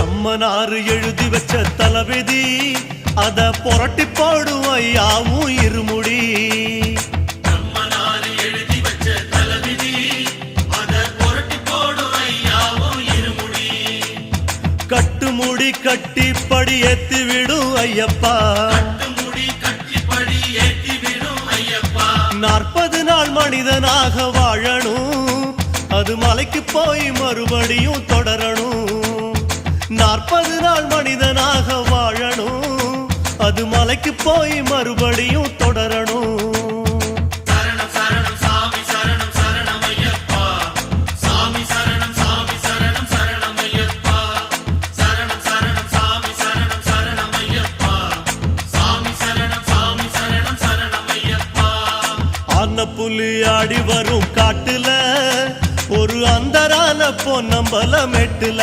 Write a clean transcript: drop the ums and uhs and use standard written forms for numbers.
அம்மனாரு எழுதி வச்ச தளபதி அத புரட்டி போடும் ஐயாவும் இருமுடி. அம்மனாரு எழுதி வச்ச தளபதி அத புரட்டி போடும் ஐயாவும் இருமுடி. கட்டுமுடி கட்டி படி ஏத்தி விடும் ஐயப்பா, கட்டுமுடி கட்டி படி ஏத்தி விடும் ஐயப்பா. 40 நாள் மனிதனாக வாழணும், அது மலைக்கு போய் மறுபடியும் தொடரணும். 40 நாள் மனிதனாக வாழணும், அது மலைக்கு போய் மறுபடியும் தொடரணும். சரணம் சரணம் சாமி சரணம் சரணம் ஐயப்பா. சாமி சரணம் சாமி சரணம் சரணம் ஐயப்பா. சரணம் சரணம் சாமி சரணம் சரணம் ஐயப்பா. சாமி சரணம் சாமி சரணம் சரணம் ஐயப்பா. ஆன புலி ஆடி வரும் காட்டுல ஒரு அந்தரான பொன்னம்பல மெட்டுல